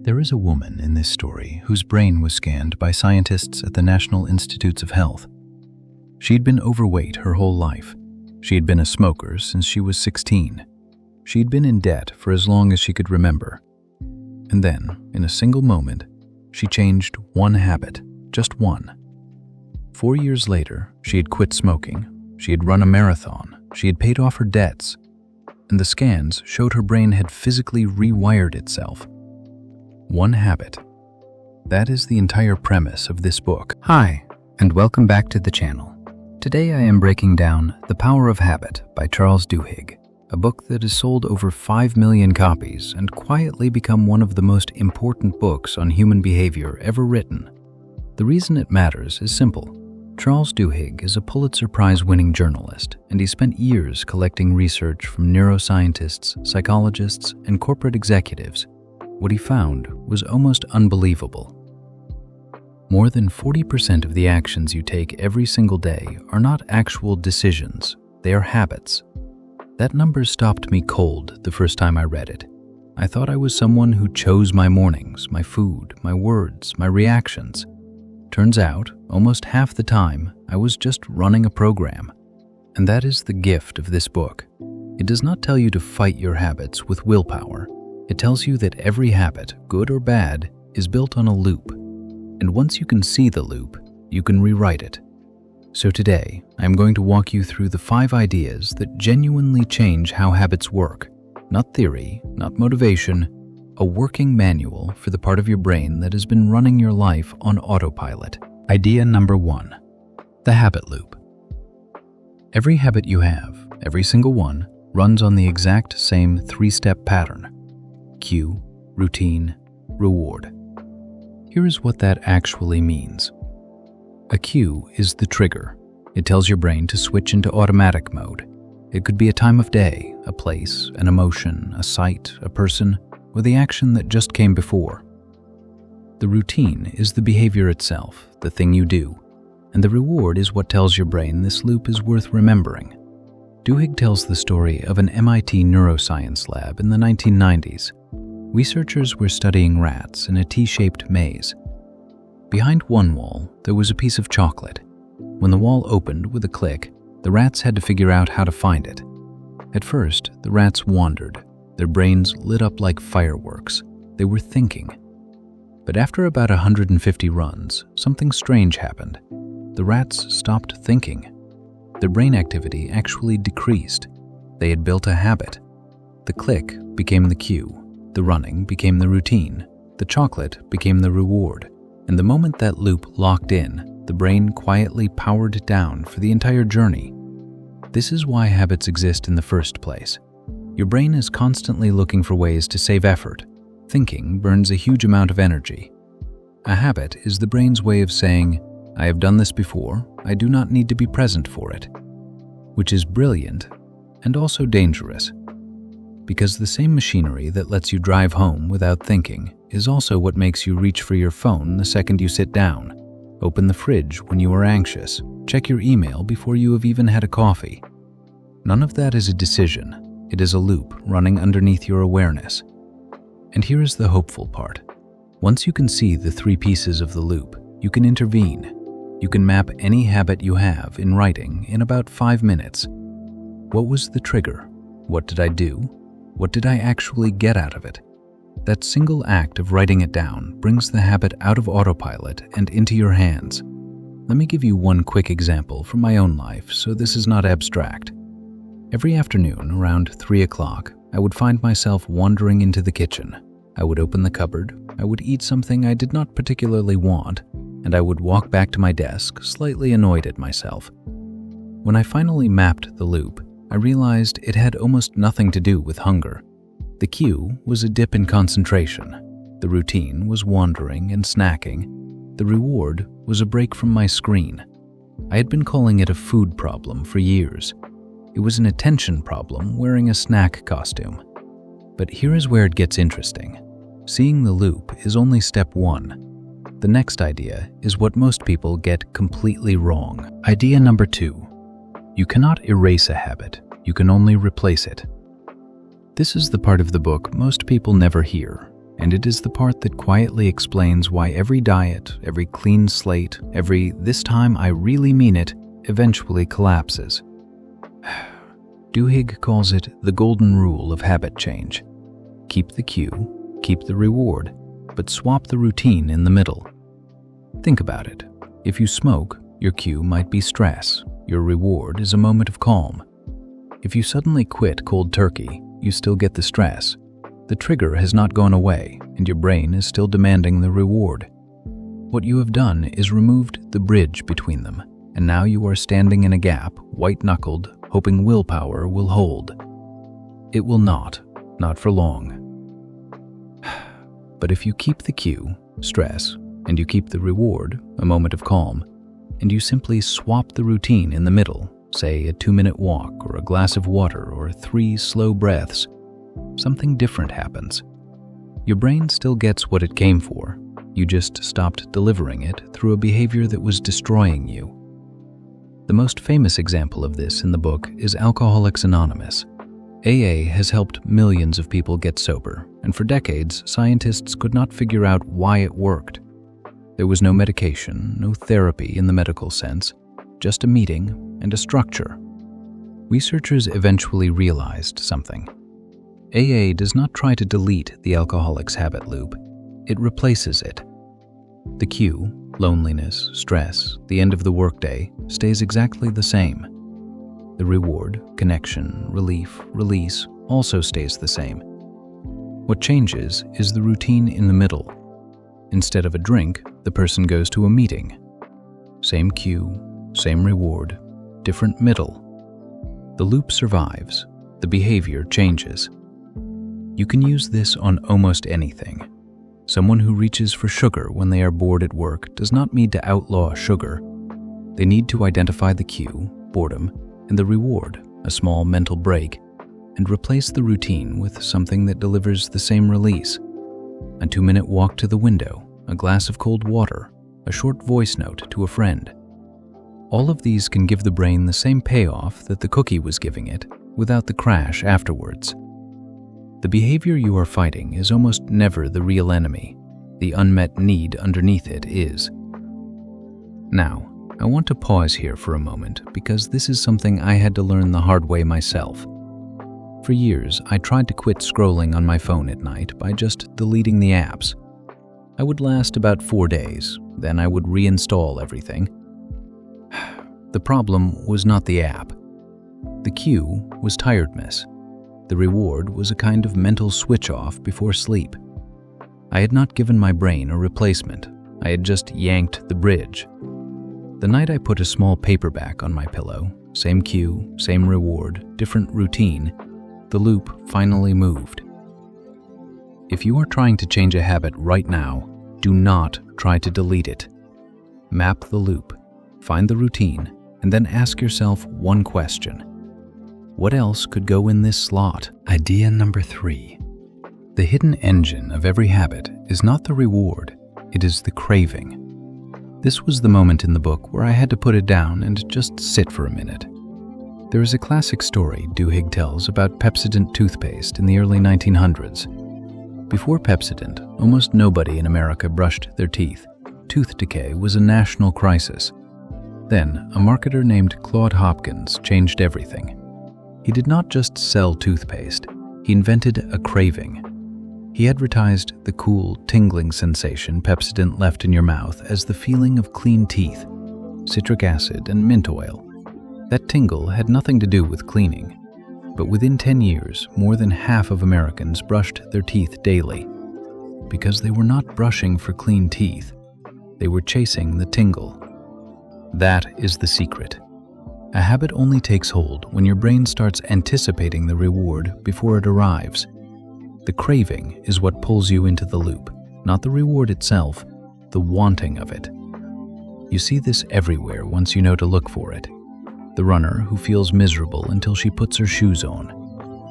There is a woman in this story whose brain was scanned by scientists at the National Institutes of Health. She'd been overweight her whole life. She had been a smoker since she was 16. She'd been in debt for as long as she could remember. And then, in a single moment, she changed one habit, just one. 4 years later, she had quit smoking. She had run a marathon. She had paid off her debts. And the scans showed her brain had physically rewired itself. One habit. That is the entire premise of this book. Hi, and welcome back to the channel. Today I am breaking down The Power of Habit by Charles Duhigg, a book that has sold over 5 million copies and quietly become one of the most important books on human behavior ever written. The reason it matters is simple. Charles Duhigg is a Pulitzer Prize-winning journalist, and he spent years collecting research from neuroscientists, psychologists, and corporate executives. What he found was almost unbelievable. More than 40% of the actions you take every single day are not actual decisions, they are habits. That number stopped me cold the first time I read it. I thought I was someone who chose my mornings, my food, my words, my reactions. Turns out, almost half the time, I was just running a program. And that is the gift of this book. It does not tell you to fight your habits with willpower. It tells you that every habit, good or bad, is built on a loop. And once you can see the loop, you can rewrite it. So today, I'm going to walk you through the 5 ideas that genuinely change how habits work. Not theory, not motivation, a working manual for the part of your brain that has been running your life on autopilot. Idea number 1. The habit loop. Every habit you have, every single one, runs on the exact same 3-step pattern. Cue, routine, reward. Here is what that actually means. A cue is the trigger. It tells your brain to switch into automatic mode. It could be a time of day, a place, an emotion, a sight, a person, or the action that just came before. The routine is the behavior itself, the thing you do, and the reward is what tells your brain this loop is worth remembering. Duhigg tells the story of an MIT neuroscience lab in the 1990s. Researchers were studying rats in a T-shaped maze. Behind one wall, there was a piece of chocolate. When the wall opened with a click, the rats had to figure out how to find it. At first, the rats wandered. Their brains lit up like fireworks. They were thinking. But after about 150 runs, something strange happened. The rats stopped thinking. Their brain activity actually decreased. They had built a habit. The click became the cue. The running became the routine. The chocolate became the reward. And the moment that loop locked in, the brain quietly powered down for the entire journey. This is why habits exist in the first place. Your brain is constantly looking for ways to save effort. Thinking burns a huge amount of energy. A habit is the brain's way of saying, I have done this before, I do not need to be present for it. Which is brilliant and also dangerous. Because the same machinery that lets you drive home without thinking is also what makes you reach for your phone the second you sit down, open the fridge when you are anxious, check your email before you have even had a coffee. None of that is a decision. It is a loop running underneath your awareness. And here is the hopeful part. Once you can see the 3 pieces of the loop, you can intervene. You can map any habit you have in writing in about 5 minutes. What was the trigger? What did I do? What did I actually get out of it? That single act of writing it down brings the habit out of autopilot and into your hands. Let me give you one quick example from my own life so this is not abstract. Every afternoon around 3 o'clock, I would find myself wandering into the kitchen. I would open the cupboard, I would eat something I did not particularly want, and I would walk back to my desk, slightly annoyed at myself. When I finally mapped the loop, I realized it had almost nothing to do with hunger. The cue was a dip in concentration. The routine was wandering and snacking. The reward was a break from my screen. I had been calling it a food problem for years. It was an attention problem wearing a snack costume. But here is where it gets interesting. Seeing the loop is only step 1. The next idea is what most people get completely wrong. Idea number 2. You cannot erase a habit, you can only replace it. This is the part of the book most people never hear. And it is the part that quietly explains why every diet, every clean slate, every "this time I really mean it" eventually collapses. Duhigg calls it the golden rule of habit change. Keep the cue, keep the reward, but swap the routine in the middle. Think about it. If you smoke, your cue might be stress. Your reward is a moment of calm. If you suddenly quit cold turkey, you still get the stress. The trigger has not gone away, and your brain is still demanding the reward. What you have done is removed the bridge between them, and now you are standing in a gap, white-knuckled, hoping willpower will hold. It will not for long. But if you keep the cue, stress, and you keep the reward, a moment of calm, and you simply swap the routine in the middle, say a 2-minute walk or a glass of water or 3 slow breaths, something different happens. Your brain still gets what it came for. You just stopped delivering it through a behavior that was destroying you. The most famous example of this in the book is Alcoholics Anonymous. AA has helped millions of people get sober, and for decades, scientists could not figure out why it worked. There was no medication, no therapy in the medical sense, just a meeting and a structure. Researchers eventually realized something. AA does not try to delete the alcoholic's habit loop. It replaces it. The cue, loneliness, stress, the end of the workday, stays exactly the same. The reward, connection, relief, release also stays the same. What changes is the routine in the middle. Instead of a drink, the person goes to a meeting. Same cue, same reward, different middle. The loop survives. The behavior changes. You can use this on almost anything. Someone who reaches for sugar when they are bored at work does not need to outlaw sugar. They need to identify the cue, boredom, and the reward, a small mental break, and replace the routine with something that delivers the same release. A 2-minute walk to the window, a glass of cold water, a short voice note to a friend. All of these can give the brain the same payoff that the cookie was giving it, without the crash afterwards. The behavior you are fighting is almost never the real enemy. The unmet need underneath it is. Now, I want to pause here for a moment because this is something I had to learn the hard way myself. For years, I tried to quit scrolling on my phone at night by just deleting the apps. I would last about 4 days, then I would reinstall everything. The problem was not the app. The cue was tiredness. The reward was a kind of mental switch-off before sleep. I had not given my brain a replacement. I had just yanked the bridge. The night I put a small paperback on my pillow, same cue, same reward, different routine, the loop finally moved. If you are trying to change a habit right now, do not try to delete it. Map the loop, find the routine, and then ask yourself one question. What else could go in this slot? Idea number 3. The hidden engine of every habit is not the reward, it is the craving. This was the moment in the book where I had to put it down and just sit for a minute. There is a classic story Duhigg tells about Pepsodent toothpaste in the early 1900s. Before Pepsodent, almost nobody in America brushed their teeth. Tooth decay was a national crisis. Then, a marketer named Claude Hopkins changed everything. He did not just sell toothpaste, he invented a craving. He advertised the cool, tingling sensation Pepsodent left in your mouth as the feeling of clean teeth, citric acid, and mint oil. That tingle had nothing to do with cleaning, but within 10 years, more than half of Americans brushed their teeth daily. Because they were not brushing for clean teeth, they were chasing the tingle. That is the secret. A habit only takes hold when your brain starts anticipating the reward before it arrives. The craving is what pulls you into the loop, not the reward itself, the wanting of it. You see this everywhere once you know to look for it. The runner who feels miserable until she puts her shoes on.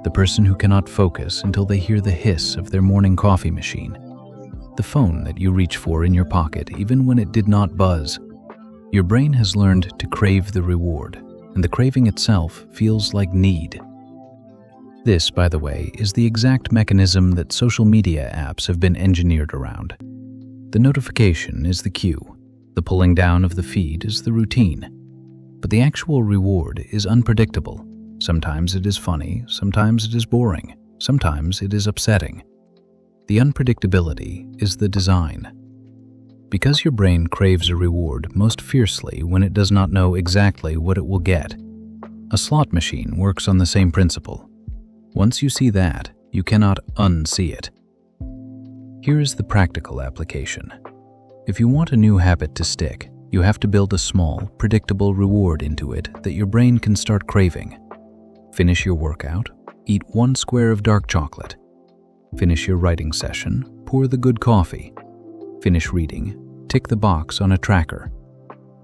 The person who cannot focus until they hear the hiss of their morning coffee machine. The phone that you reach for in your pocket even when it did not buzz. Your brain has learned to crave the reward, and the craving itself feels like need. This, by the way, is the exact mechanism that social media apps have been engineered around. The notification is the cue. The pulling down of the feed is the routine. But the actual reward is unpredictable. Sometimes it is funny, sometimes it is boring, sometimes it is upsetting. The unpredictability is the design. Because your brain craves a reward most fiercely when it does not know exactly what it will get. A slot machine works on the same principle. Once you see that, you cannot unsee it. Here is the practical application. If you want a new habit to stick, you have to build a small, predictable reward into it that your brain can start craving. Finish your workout, eat 1 square of dark chocolate. Finish your writing session, pour the good coffee. Finish reading, tick the box on a tracker.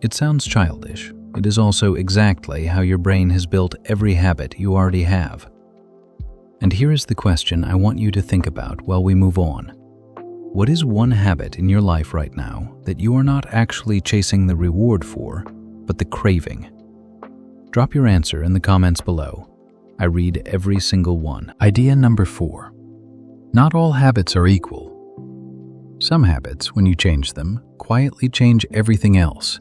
It sounds childish. It is also exactly how your brain has built every habit you already have. And here is the question I want you to think about while we move on. What is one habit in your life right now that you are not actually chasing the reward for, but the craving? Drop your answer in the comments below. I read every single one. Idea number 4. Not all habits are equal. Some habits, when you change them, quietly change everything else.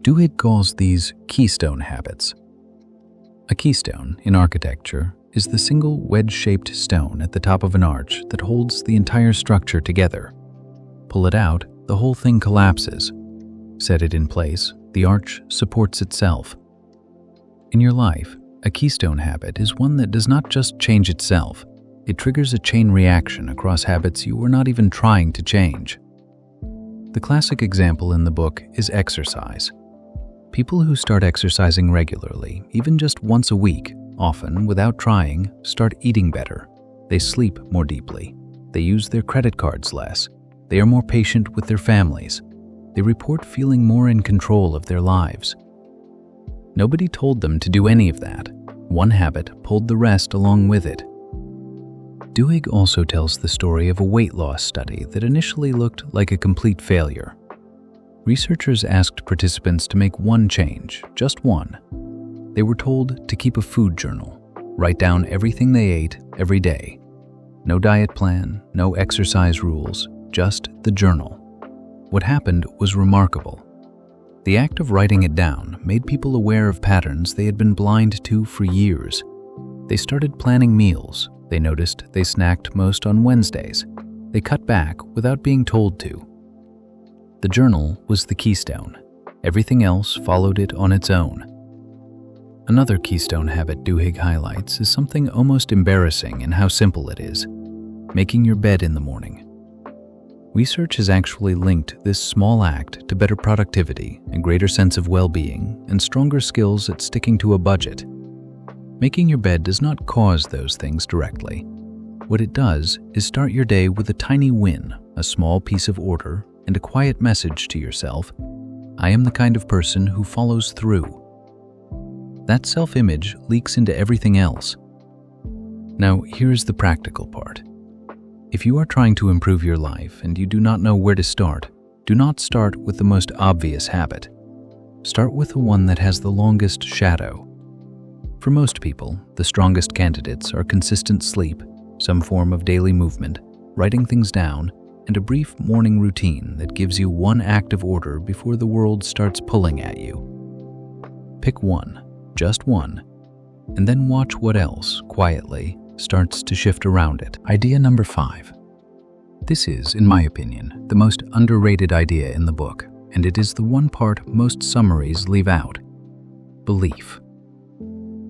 Duhigg calls these keystone habits. A keystone, in architecture, is the single wedge-shaped stone at the top of an arch that holds the entire structure together. Pull it out, the whole thing collapses. Set it in place, the arch supports itself. In your life, a keystone habit is one that does not just change itself, it triggers a chain reaction across habits you were not even trying to change. The classic example in the book is exercise. People who start exercising regularly, even just once a week, often, without trying, start eating better. They sleep more deeply. They use their credit cards less. They are more patient with their families. They report feeling more in control of their lives. Nobody told them to do any of that. One habit pulled the rest along with it. Duhigg also tells the story of a weight loss study that initially looked like a complete failure. Researchers asked participants to make one change, just one. They were told to keep a food journal, write down everything they ate every day. No diet plan, no exercise rules, just the journal. What happened was remarkable. The act of writing it down made people aware of patterns they had been blind to for years. They started planning meals. They noticed they snacked most on Wednesdays. They cut back without being told to. The journal was the keystone. Everything else followed it on its own. Another keystone habit Duhigg highlights is something almost embarrassing in how simple it is: making your bed in the morning. Research has actually linked this small act to better productivity, a greater sense of well-being, and stronger skills at sticking to a budget. Making your bed does not cause those things directly. What it does is start your day with a tiny win, a small piece of order, and a quiet message to yourself: I am the kind of person who follows through. That self-image leaks into everything else. Now, here's the practical part. If you are trying to improve your life and you do not know where to start, do not start with the most obvious habit. Start with the one that has the longest shadow. For most people, the strongest candidates are consistent sleep, some form of daily movement, writing things down, and a brief morning routine that gives you one act of order before the world starts pulling at you. Pick one, just one, and then watch what else, quietly, starts to shift around it. Idea number 5. This is, in my opinion, the most underrated idea in the book, and it is the one part most summaries leave out: belief.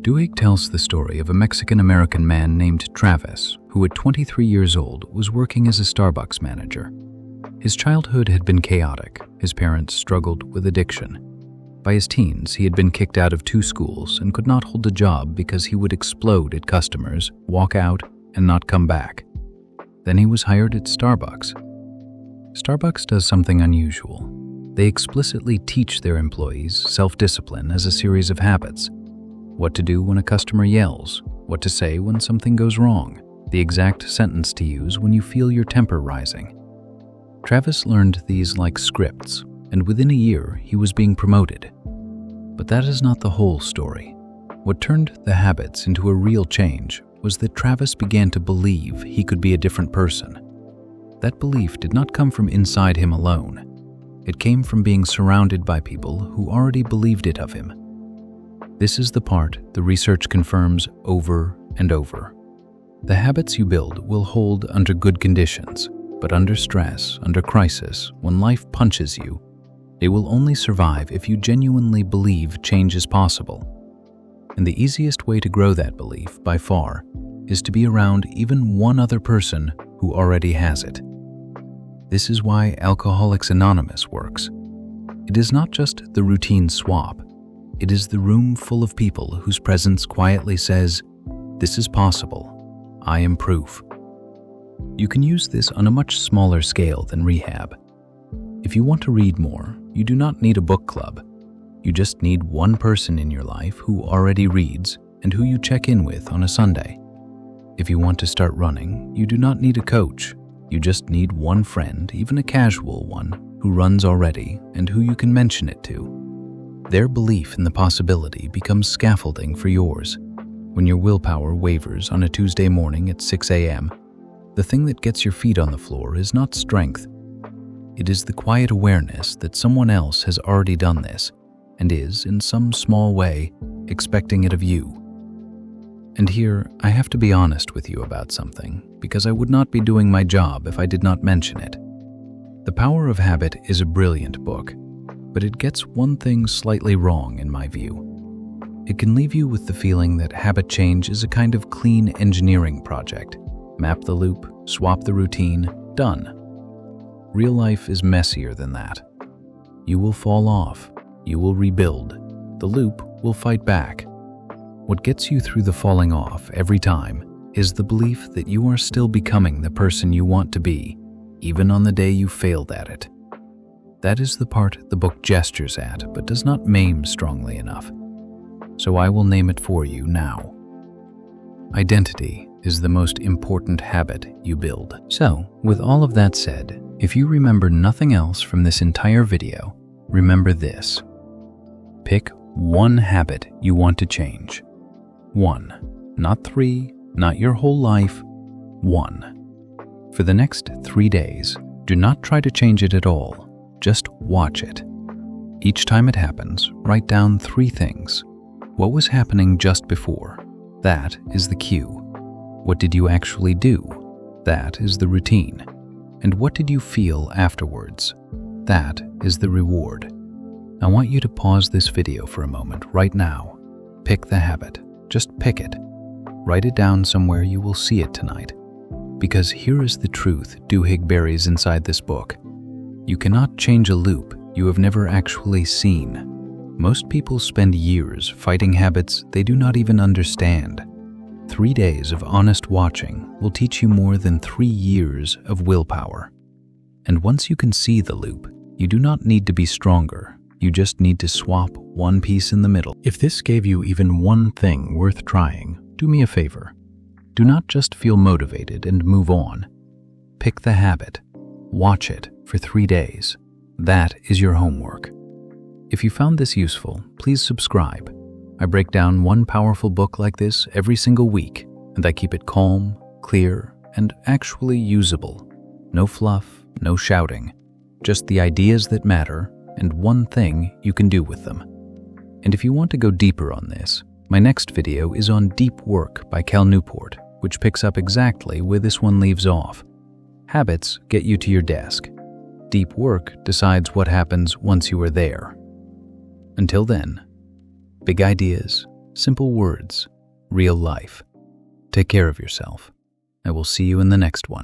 Duhigg tells the story of a Mexican-American man named Travis, who at 23 years old was working as a Starbucks manager. His childhood had been chaotic. His parents struggled with addiction. By his teens, he had been kicked out of 2 schools and could not hold a job because he would explode at customers, walk out, and not come back. Then he was hired at Starbucks. Starbucks does something unusual. They explicitly teach their employees self-discipline as a series of habits. What to do when a customer yells, what to say when something goes wrong, the exact sentence to use when you feel your temper rising. Travis learned these like scripts, and within a year he was being promoted. But that is not the whole story. What turned the habits into a real change was that Travis began to believe he could be a different person. That belief did not come from inside him alone. It came from being surrounded by people who already believed it of him. This is the part the research confirms over and over. The habits you build will hold under good conditions, but under stress, under crisis, when life punches you, they will only survive if you genuinely believe change is possible. And the easiest way to grow that belief, by far, is to be around even one other person who already has it. This is why Alcoholics Anonymous works. It is not just the routine swap. It is the room full of people whose presence quietly says, "This is possible. I am proof." You can use this on a much smaller scale than rehab. If you want to read more, you do not need a book club. You just need one person in your life who already reads and who you check in with on a Sunday. If you want to start running, you do not need a coach. You just need one friend, even a casual one, who runs already and who you can mention it to. Their belief in the possibility becomes scaffolding for yours. When your willpower wavers on a Tuesday morning at 6 a.m., the thing that gets your feet on the floor is not strength. It is the quiet awareness that someone else has already done this and is, in some small way, expecting it of you. And here, I have to be honest with you about something, because I would not be doing my job if I did not mention it. The Power of Habit is a brilliant book, but it gets one thing slightly wrong in my view. It can leave you with the feeling that habit change is a kind of clean engineering project. Map the loop, swap the routine, done. Real life is messier than that. You will fall off. You will rebuild. The loop will fight back. What gets you through the falling off every time is the belief that you are still becoming the person you want to be, even on the day you failed at it. That is the part the book gestures at, but does not maim strongly enough. So I will name it for you now. Identity is the most important habit you build. So, with all of that said, if you remember nothing else from this entire video, remember this. Pick one habit you want to change. One. Not three, not your whole life. One. For the next 3 days, do not try to change it at all. Just watch it. Each time it happens, write down 3 things. What was happening just before? That is the cue. What did you actually do? That is the routine. And what did you feel afterwards? That is the reward. I want you to pause this video for a moment right now. Pick the habit. Just pick it. Write it down somewhere you will see it tonight. Because here is the truth Duhigg buries inside this book. You cannot change a loop you have never actually seen. Most people spend years fighting habits they do not even understand. 3 days of honest watching will teach you more than 3 years of willpower. And once you can see the loop, you do not need to be stronger. You just need to swap one piece in the middle. If this gave you even one thing worth trying, do me a favor. Do not just feel motivated and move on. Pick the habit. Watch it for 3 days. That is your homework. If you found this useful, please subscribe. I break down one powerful book like this every single week, and I keep it calm, clear, and actually usable. No fluff, no shouting, just the ideas that matter and one thing you can do with them. And if you want to go deeper on this, my next video is on Deep Work by Cal Newport, which picks up exactly where this one leaves off. Habits get you to your desk. Deep work decides what happens once you are there. Until then, big ideas, simple words, real life. Take care of yourself. I will see you in the next one.